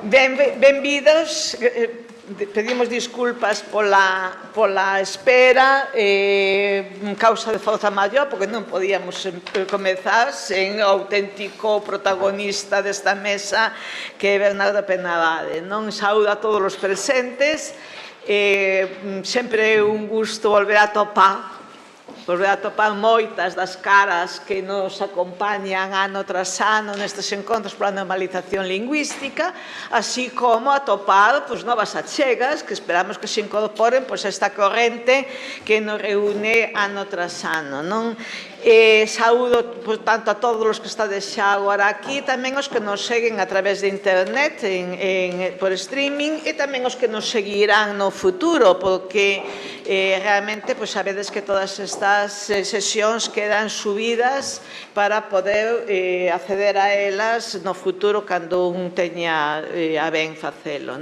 Benvidos, pedimos disculpas pola espera, causa de forza maior, porque non podíamos comezar sen o auténtico protagonista desta mesa, que é Bernardo Penabade. Non saúdo a todos os presentes, sempre é un gusto volver a topar moitas das caras que nos acompañan ano tras ano nestes encontros pola normalización lingüística, así como atopar novas achegas que esperamos que se incorporen a esta corrente que nos reúne ano tras ano. Saúdo, por tanto, a todos os que estades xa agora aquí, tamén os que nos seguen a través de internet, por streaming, e tamén os que nos seguirán no futuro, porque realmente sabedes que todas estas sesións quedan subidas para poder acceder a elas no futuro cando un teña a ben facelo.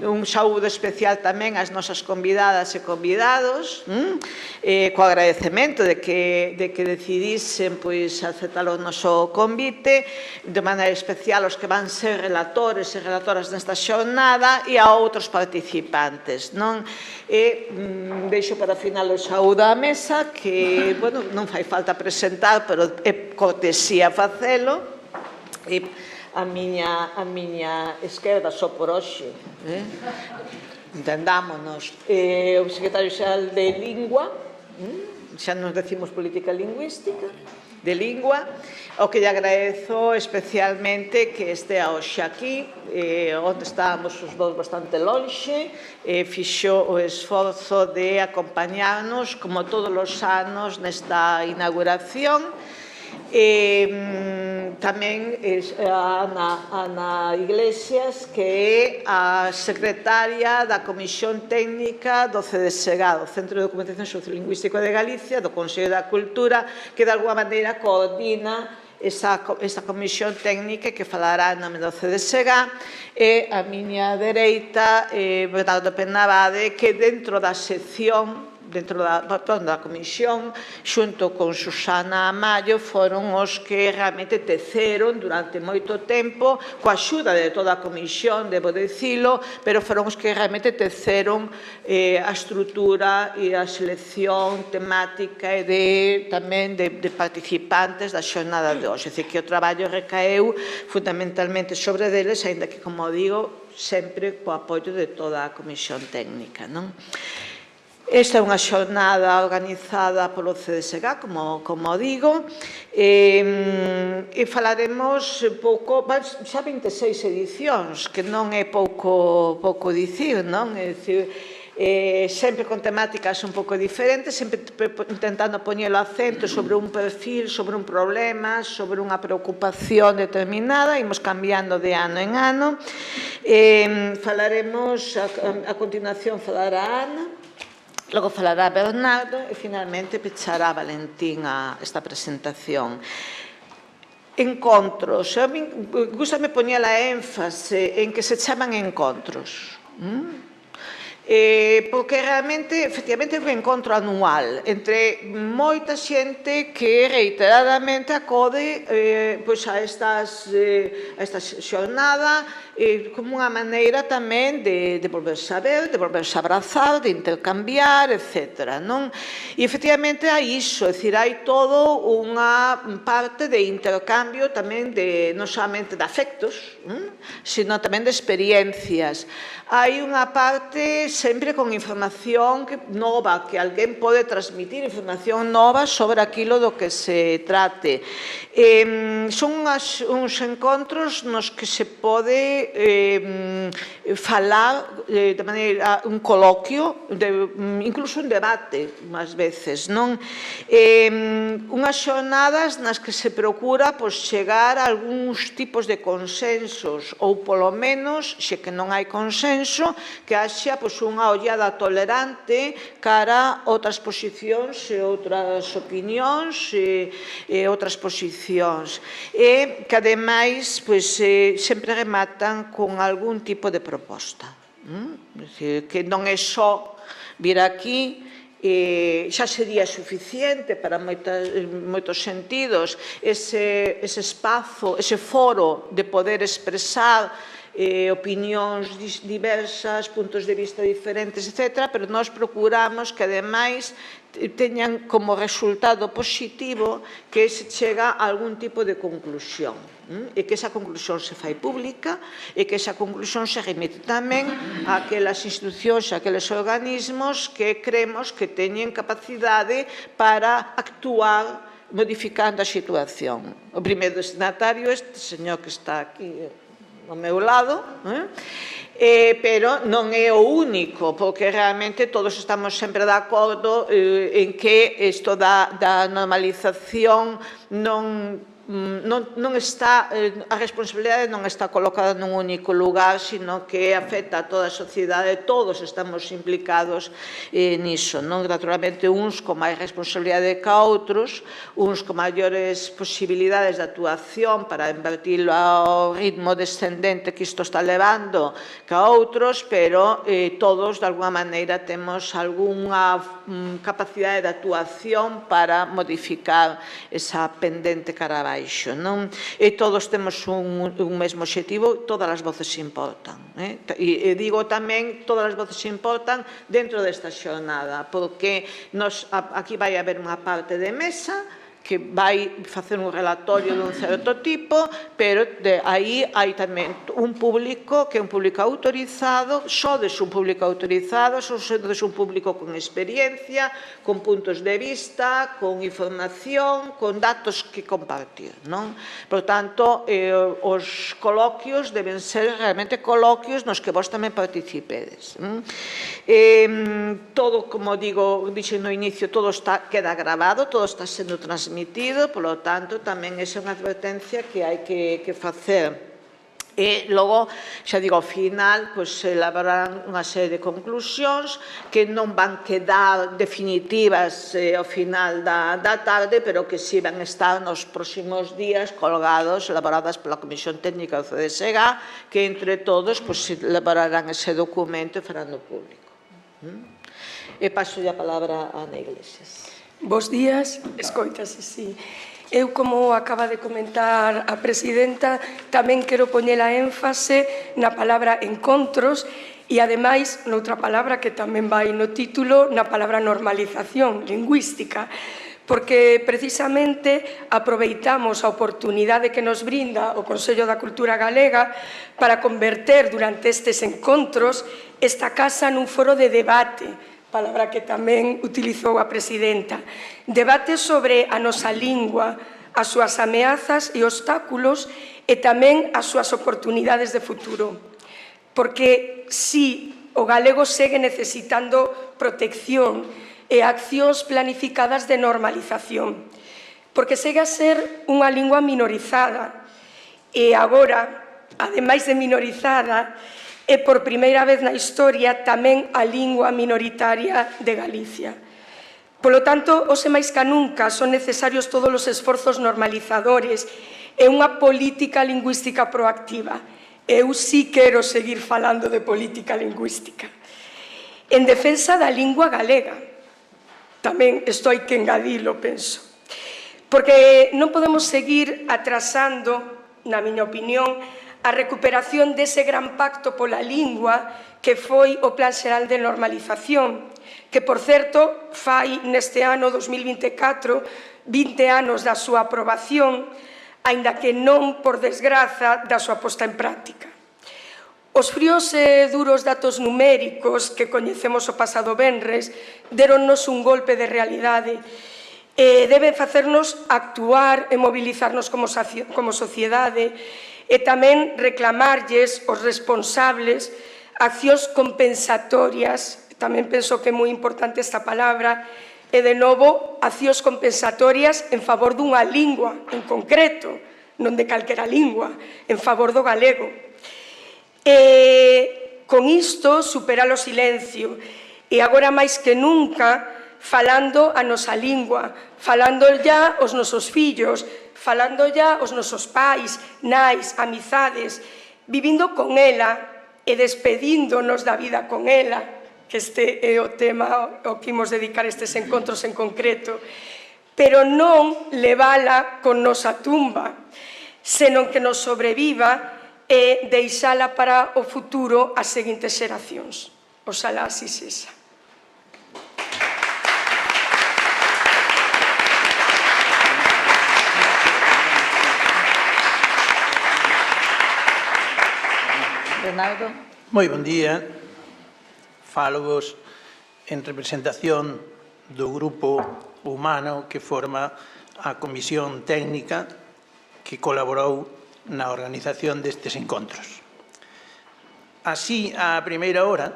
Un saúdo especial tamén ás nosas convidadas e convidados, co agradecemento de que decidisen aceptar o noso convite, de maneira especial aos que van ser relatores e relatoras nesta xornada e a outros participantes. Deixo para o final o saúdo á mesa, que non fai falta presentar, pero é cortesía facelo. A miña esquerda, só por hoxe, entendámonos, o secretario xeral de Lingua, xa nos decimos política lingüística, de lingua, o que lle agradezo especialmente que estea hoxe aquí, onde estábamos os dous bastante lonxe, fixo o esforzo de acompañarnos, como todos os anos, nesta inauguración. Tamén a Ana Iglesias, que é a secretaria da Comisión Técnica do CDSGA, do Centro de Documentación Sociolingüístico de Galicia, do Consello da Cultura, que de alguma maneira coordina esta comisión técnica que falará en nome do CDSGA, e a miña dereita, Bernardo Penabade, que dentro da sección, dentro da comisión, xunto con Susana Amallo, foron os que realmente teceron durante moito tempo, coa axuda de toda a comisión, debo dicilo, pero foron os que realmente teceron a estrutura e a selección temática e tamén de participantes da xornada de hoxe. É dicir, que o traballo recaeu fundamentalmente sobre deles, aínda que, como digo, sempre co apoio de toda a comisión técnica. Esta é unha xornada organizada polo CDSGA, como digo, e falaremos pouco, xa 26 edicións, que non é pouco dicir, non? É dicir, sempre con temáticas un pouco diferentes, sempre intentando poñer o acento sobre un perfil, sobre un problema, sobre unha preocupación determinada, imos cambiando de ano en ano. Falaremos, a continuación falará Ana, logo falará Bernardo e finalmente pechará Valentín esta presentación. Encontros. Gústame poñer a énfase en que se chaman encontros. Porque realmente, efectivamente, é un encontro anual entre moita xente que reiteradamente acode a esta xornada como unha maneira tamén de volverse a ver, de volverse a abrazar, de intercambiar, etc. E efectivamente hai iso, é dicir, hai todo unha parte de intercambio tamén non solamente de afectos, sino tamén de experiencias. Hai unha parte sempre con información nova, que alguén pode transmitir información nova sobre aquilo do que se trate. Son uns encontros nos que se pode falar de maneira, un coloquio, incluso un debate, máis veces, non? Unhas xornadas nas que se procura chegar a algúns tipos de consensos, ou polo menos, xe que non hai consenso, que haxa unha ollada tolerante cara a outras posicións e outras opinións e outras posicións, e que ademais sempre rematan con algún tipo de proposta, que non é só vir aquí, xa sería suficiente para moitos sentidos ese espazo, ese foro de poder expresar opinións diversas, puntos de vista diferentes, etc., pero nós procuramos que, ademais, teñan como resultado positivo que se chega a algún tipo de conclusión, e que esa conclusión se fai pública e que esa conclusión se remite tamén a aquelas institucións, a aqueles organismos que creemos que teñen capacidade para actuar modificando a situación. O primeiro destinatario, este señor que está aquí ao meu lado, pero non é o único, porque realmente todos estamos sempre de acordo en que isto da normalización non está, a responsabilidade non está colocada nun único lugar, sino que afecta a toda a sociedade, todos estamos implicados niso, non? Naturalmente, uns con máis responsabilidade que outros, uns con maiores posibilidades de actuación para invertir ao ritmo descendente que isto está levando que a outros, pero todos, de alguna maneira, temos algunha capacidade de actuación para modificar esa pendente cara abaixo. E todos temos un mesmo obxectivo, todas as voces importan. E digo tamén, todas as voces importan dentro desta xornada, porque aquí vai haber unha parte de mesa que vai facer un relatorio dun certo tipo, pero aí hai tamén un público que é un público autorizado, sodes un público autorizado, sodes un público con experiencia, con puntos de vista, con información, con datos que compartir, non? Por tanto, os coloquios deben ser realmente coloquios nos que vos tamén participedes. Todo, como dixen no inicio, todo queda grabado, todo está sendo transmitido, polo tanto, tamén esa é unha advertencia que hai que facer. E logo, xa digo, ao final, se elaborarán unha serie de conclusións que non van quedar definitivas ao final da tarde, pero que si van estar nos próximos días colgados, elaboradas pola Comisión Técnica do CDSG, que entre todos elaborarán ese documento e farán público. E paso a palabra a Ana Iglesias. Bos días, escoitase, sí. Eu, como acaba de comentar a presidenta, tamén quero poñer a énfase na palabra encontros e, ademais, noutra palabra que tamén vai no título, na palabra normalización lingüística, porque precisamente aproveitamos a oportunidade que nos brinda o Consello da Cultura Galega para converter durante estes encontros esta casa nun foro de debate, palabra que tamén utilizou a presidenta. Debate sobre a nosa lingua, as súas ameazas e obstáculos e tamén as súas oportunidades de futuro. Porque, si, o galego segue necesitando protección e accións planificadas de normalización. Porque segue a ser unha lingua minorizada e agora, ademais de minorizada, e por primeira vez na historia tamén a lingua minoritaria de Galicia. Polo tanto, hoxe máis que nunca son necesarios todos os esforzos normalizadores e unha política lingüística proactiva. Eu sí quero seguir falando de política lingüística. En defensa da lingua galega. Tamén isto hai que engadilo, penso. Porque non podemos seguir atrasando, na miña opinión, a recuperación dese gran pacto pola lingua que foi o Plan Xeral de Normalización, que, por certo, fai neste ano 2024 20 anos da súa aprobación, aínda que non, por desgraza, da súa posta en práctica. Os fríos e duros datos numéricos que coñecemos o pasado venres deronnos un golpe de realidade e deben facernos actuar e mobilizarnos como sociedade e tamén reclamarlles aos responsables accións compensatorias, tamén penso que é moi importante esta palabra, e de novo, accións compensatorias en favor dunha lingua en concreto, non de calquera lingua, en favor do galego. E con isto superar o silencio, e agora máis que nunca, falando a nosa lingua, falando ya aos nosos fillos, falando ya aos nosos pais, nais, amizades, vivindo con ela e despedíndonos da vida con ela, que este é o tema ao que imos dedicar estes encontros en concreto, pero non levala con nosa tumba, senón que nos sobreviva e deixala para o futuro as seguintes xeracións. Oxalá así sexa. Bernardo. Moi bon día. Falo-vos en representación do grupo humano que forma a comisión técnica que colaborou na organización destes encontros. Así, á primeira hora,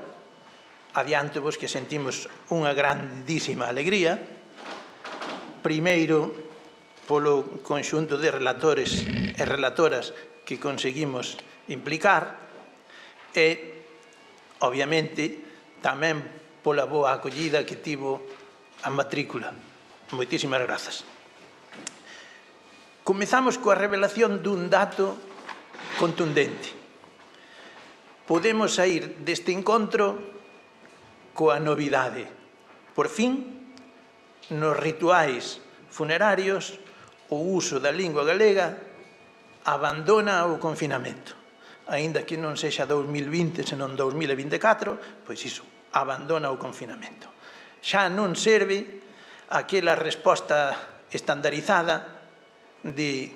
adianto-vos que sentimos unha grandísima alegría, primeiro polo conxunto de relatores e relatoras que conseguimos implicar, e, obviamente, tamén pola boa acollida que tivo a matrícula. Moitísimas grazas. Comezamos coa revelación dun dato contundente. Podemos saír deste encontro coa novidade. Por fin, nos rituais funerarios, o uso da lingua galega abandona o confinamento. Aínda que non sexa 2020, senón 2024, pois iso, abandona o confinamento. Xa non serve aquela resposta estandarizada de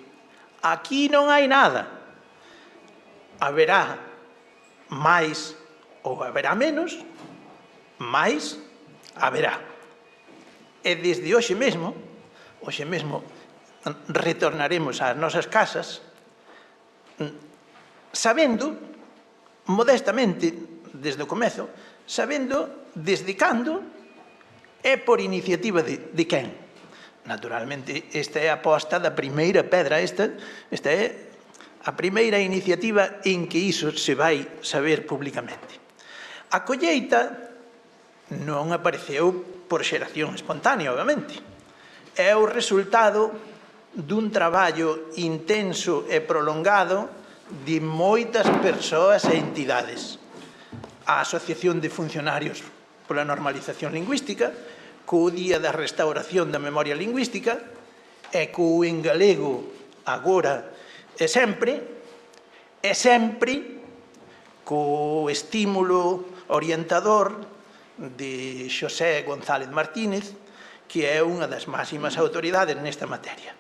aquí non hai nada, haberá máis ou haberá menos, máis haberá. E desde hoxe mesmo retornaremos ás nosas casas sabendo, modestamente, desde o comezo, sabendo desde cando é por iniciativa de quen. Naturalmente, esta é a posta da primeira pedra, esta é a primeira iniciativa en que iso se vai saber públicamente. A colleita non apareceu por xeración espontánea, obviamente. É o resultado dun traballo intenso e prolongado de moitas persoas e entidades. A Asociación de Funcionarios pola Normalización Lingüística, co Día da Restauración da Memoria Lingüística, e co En Galego agora e sempre co estímulo orientador de Xosé González Martínez, que é unha das máximas autoridades nesta materia.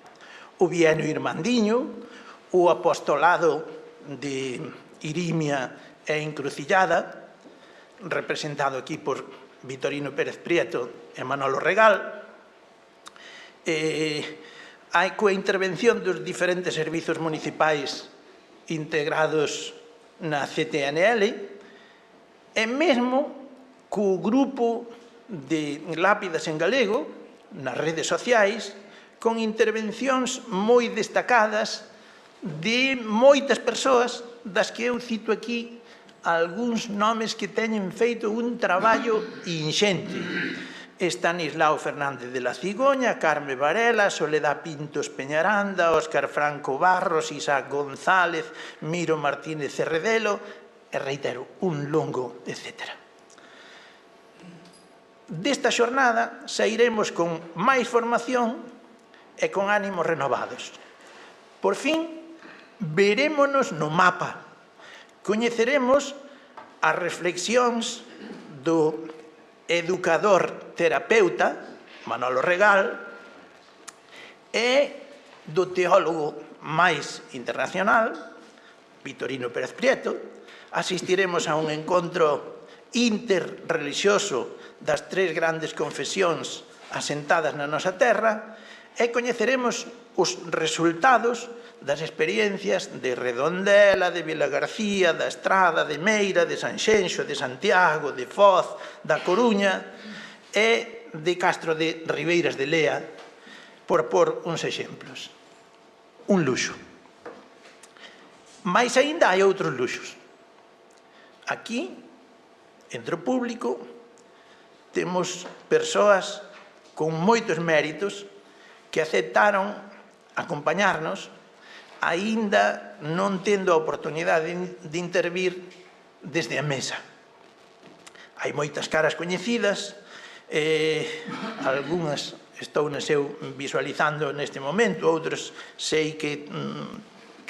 O Bienio Irmandiño, o apostolado de Irimia e Encrucillada, representado aquí por Vitorino Pérez Prieto e Manolo Regal, coa intervención dos diferentes servizos municipais integrados na CTNL, e mesmo co grupo de Lápidas en Galego, nas redes sociais, con intervencións moi destacadas de moitas persoas, das que eu cito aquí algúns nomes que teñen feito un traballo inxente. Estanislao Fernández de la Cigoña, Carme Varela, Soledad Pintos Peñaranda, Óscar Franco Barros, Isaac González, Miro Martínez Cerredelo, e reitero, un longo, etc. Desta xornada sairemos con máis formación e con ánimos renovados. Por fin, verémonos no mapa, coñeceremos as reflexións do educador terapeuta Manolo Regal e do teólogo máis internacional Vitorino Pérez Prieto. Asistiremos a un encontro interrelixioso das tres grandes confesións asentadas na nosa terra e coñeceremos os resultados das experiencias de Redondela, de Vilagarcía, da Estrada, de Meira, de Sanxenxo, de Santiago, de Foz, da Coruña e de Castro de Ribeiras de Lea, por pôr uns exemplos. Un luxo. Mais aínda hai outros luxos. Aquí, entre o público, temos persoas con moitos méritos que aceptaron acompañarnos, aínda non tendo a oportunidade de intervir desde a mesa. Hai moitas caras coñecidas, algunhas estou eu visualizando neste momento, outros sei que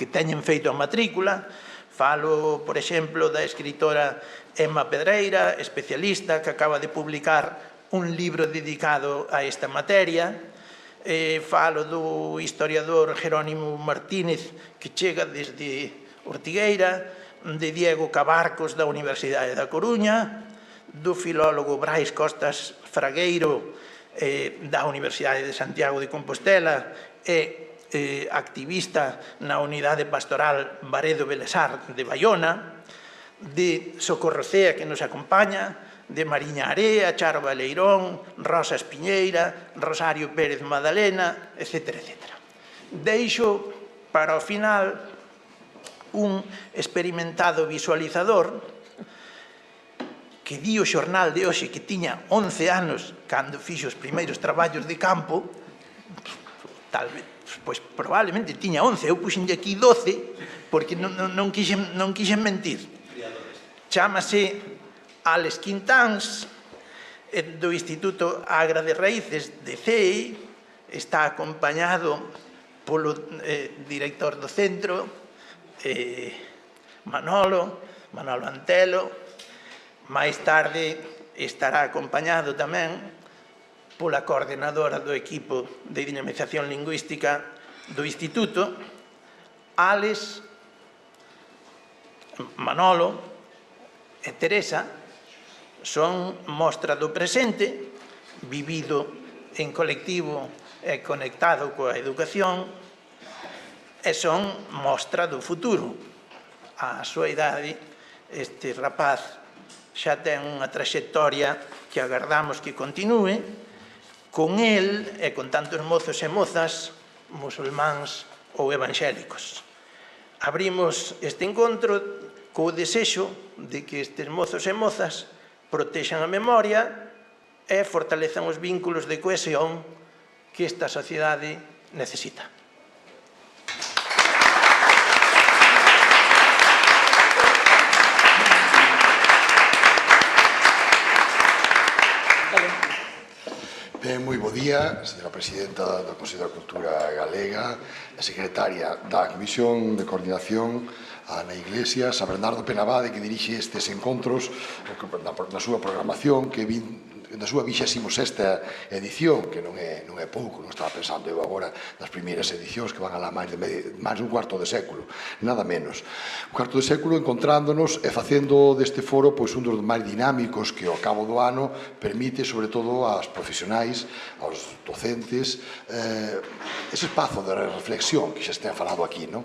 teñen feito a matrícula. Falo, por exemplo, da escritora Emma Pedreira, especialista, que acaba de publicar un libro dedicado a esta materia. Falo do historiador Jerónimo Martínez, que chega desde Ortigueira, de Diego Cabarcos, da Universidade da Coruña, do filólogo Brais Costas Fragueiro, da Universidade de Santiago de Compostela, e activista na Unidade Pastoral Baredo Belesar de Baiona, de Socorro Cea, que nos acompaña, de Mariña Area, Charo Baleirón, Rosa Espiñeira, Rosario Pérez Madalena, etc. Deixo para o final un experimentado visualizador que di o xornal de hoxe que tiña 11 anos cando fixo os primeiros traballos de campo, tal vez, pois probablemente tiña 11, eu puxenlle aquí 12, porque non quixen mentir. Chámase Alex Quintáns, do Instituto Agra de Raíces de CEI, está acompañado polo director do centro, Manolo Antelo. Máis tarde estará acompañado tamén pola coordenadora do equipo de dinamización lingüística do Instituto, Alex, Manolo e Teresa. Son mostra do presente, vivido en colectivo e conectado coa educación, e son mostra do futuro. A súa idade, este rapaz xa ten unha traxectoria que agardamos que continúe, con el e con tantos mozos e mozas, musulmáns ou evanxélicos. Abrimos este encontro co desexo de que estes mozos e mozas protexan a memoria e fortalezan os vínculos de cohesión que esta sociedade necesita. Moi bo día, señora Presidenta do Consello da Cultura Galega, a Secretaria da Comisión de Coordinación, a Ana Iglesias, a Bernardo Penabade, que dirixe estes encontros na súa programación, que na súa 26ª edición, que non é pouco, non estaba pensando eu agora nas primeiras edicións que van alá máis dun cuarto de século, nada menos. Un cuarto de século encontrándonos e facendo deste foro un dos máis dinámicos que ao cabo do ano permite, sobre todo, aos profesionais, aos docentes, ese espazo de reflexión que xa está falado aquí, non?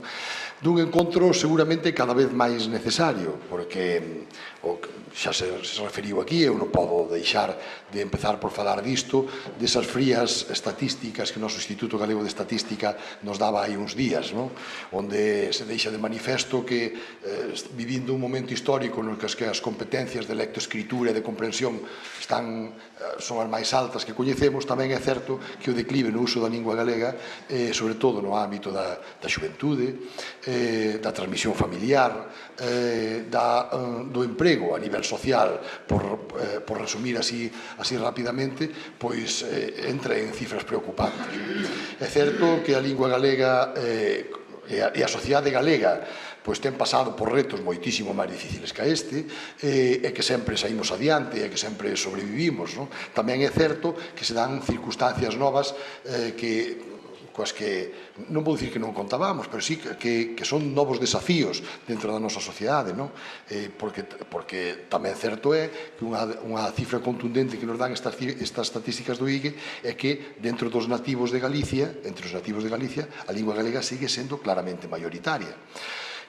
Dun encontro seguramente cada vez máis necesario, porque xa se referiu aquí, eu non podo deixar de empezar por falar disto, desas frías estatísticas que o noso Instituto Galego de Estatística nos daba hai uns días, onde se deixa de manifesto que, vivindo un momento histórico no que as competencias de lectoescritura e de comprensión son as máis altas que coñecemos, tamén é certo que o declive no uso da lingua galega, sobre todo no ámbito da xuventude, da transmisión familiar, do emprego a nivel social, por resumir así rapidamente, pois entra en cifras preocupantes. É certo que a lingua galega e a sociedade galega pois ten pasado por retos moitísimo máis difíciles que este, e que sempre saímos adiante e que sempre sobrevivimos. Tamén é certo que se dan circunstancias novas coas que non vou dicir que non contábamos, pero sí que son novos desafíos dentro da nosa sociedade, porque tamén certo é que unha cifra contundente que nos dan estas estatísticas do IGE é que dentro dos nativos de Galicia, entre os nativos de Galicia, a lingua galega sigue sendo claramente maioritaria.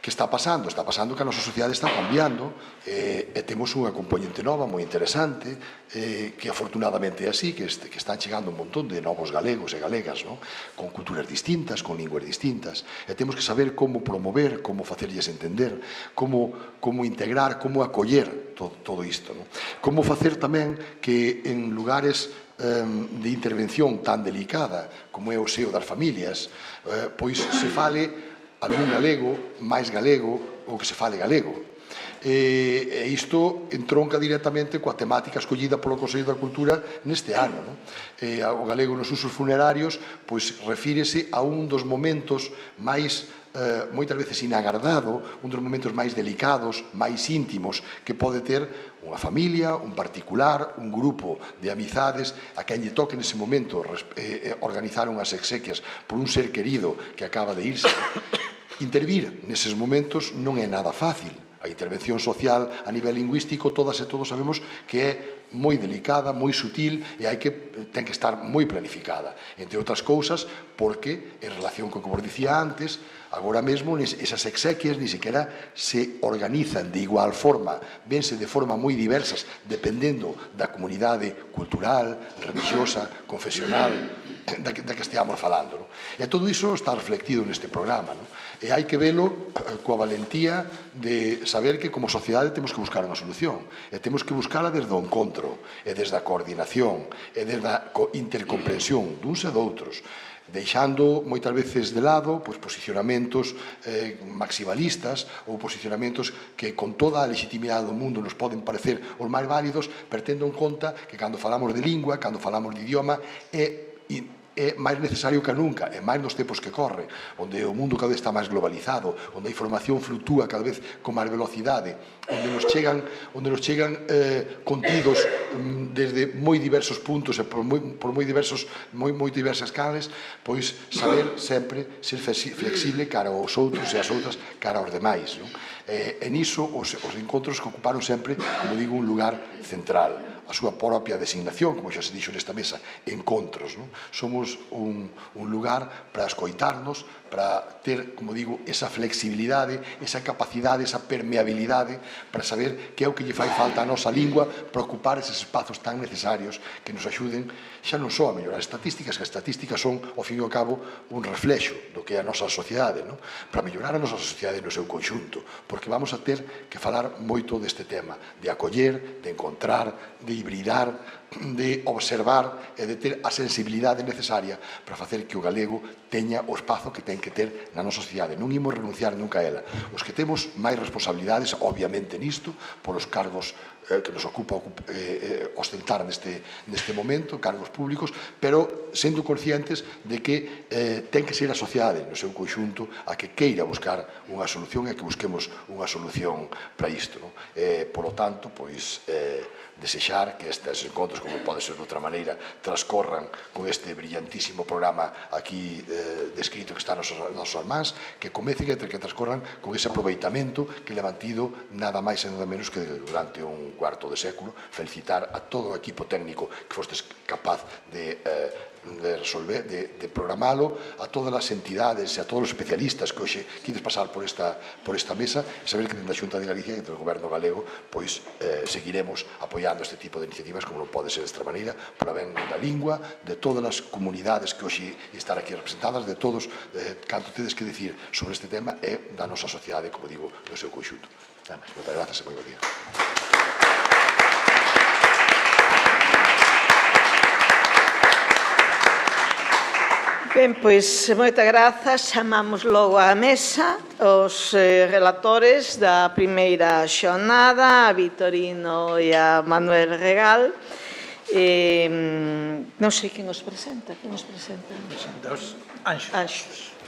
Que está pasando? Está pasando que a nosa sociedade está cambiando e temos unha componente nova moi interesante, que afortunadamente é así, que están chegando un montón de novos galegos e galegas, con culturas distintas, con linguas distintas, e temos que saber como promover, como facerlles entender, como integrar, como acoller todo isto. Como facer tamén que en lugares de intervención tan delicada como é o seo das familias, pois se fale algún galego, máis galego, ou que se fale galego. E isto entronca directamente coa temática escollida polo Consello da Cultura neste ano. O galego nos usos funerarios refírese a un dos momentos máis moitas veces inagardado, un dos momentos máis delicados, máis íntimos que pode ter unha familia, un particular, un grupo de amizades a quen lle toque nese momento organizar unhas exequias por un ser querido que acaba de irse. Intervir neses momentos non é nada fácil. A intervención social a nivel lingüístico, todas e todos sabemos que é moi delicada, moi sutil e ten que estar moi planificada. Entre outras cousas, porque en relación con, como vos dicía antes, agora mesmo esas exequias ni sequera se organizan de igual forma, vense de forma moi diversas, dependendo da comunidade cultural, religiosa, confesional, da que esteamos falando. E todo iso está reflectido neste programa. E hai que velo coa valentía de saber que como sociedade temos que buscar unha solución. E temos que buscala desde o encontro, e desde a coordinación, e desde a intercomprensión duns e doutros, deixando moitas veces de lado posicionamentos maximalistas ou posicionamentos que con toda a legitimidade do mundo nos poden parecer os máis válidos, pero tendo en conta que cando falamos de lingua, cando falamos de idioma, é máis necesario que nunca, é máis nos tempos que corren, onde o mundo cada vez está máis globalizado, onde a información fluctúa cada vez con máis velocidade, onde nos chegan contidos desde moi diversos puntos e por moi diversas canles, pois saber sempre ser flexible cara aos outros e as outras cara aos demais. E niso os encontros que ocuparon sempre, como digo, un lugar central. A súa propia designación, como xa se dixo nesta mesa, encontros. Somos un lugar para escoitarnos, para ter, como digo, esa flexibilidade, esa capacidade, esa permeabilidade, para saber que é o que lle fai falta a nosa lingua para ocupar eses espazos tan necesarios que nos axuden xa non só a mellorar as estatísticas, que as estatísticas son, ao fin e ao cabo, un reflexo do que é a nosa sociedade, para mellorar a nosa sociedade no seu conxunto, porque vamos a ter que falar moito deste tema, de acoller, de encontrar, de hibridar, de observar e de ter a sensibilidade necesaria para facer que o galego teña o espazo que ten que ter na nosa sociedade. Non imos renunciar nunca a ela. Os que temos máis responsabilidades, obviamente nisto, polos cargos que nos ocupa ostentar neste momento, cargos públicos, pero sendo conscientes de que ten que ser a sociedade no seu conxunto a que queira buscar unha solución e que busquemos unha solución para isto. Por lo tanto, desexar que estes encontros, como pode ser de outra maneira, transcorran con este brillantísimo programa aquí descrito que está nas nosas mans, que comecen e que transcorran con ese aproveitamento que le mantido nada máis e nada menos que durante un cuarto de século. Felicitar a todo o equipo técnico que fostes capaz de resolver, de programalo, a todas as entidades e a todos os especialistas que hoxe quides pasar por esta mesa, e saber que dentro da Xunta de Galicia e dentro do Goberno galego seguiremos apoiando este tipo de iniciativas, como non pode ser desta maneira, para ben da lingua, de todas as comunidades que hoxe están aquí representadas, de todos canto tedes que dicir sobre este tema e da nosa sociedade, como digo, no seu conxunto. Moitas grazas e moi bo día. Ben, pois, moitas grazas. Chamamos logo á mesa os relatores da primeira xornada, a Vitorino e a Manuel Regal. Non sei quen os presenta. Os anxos.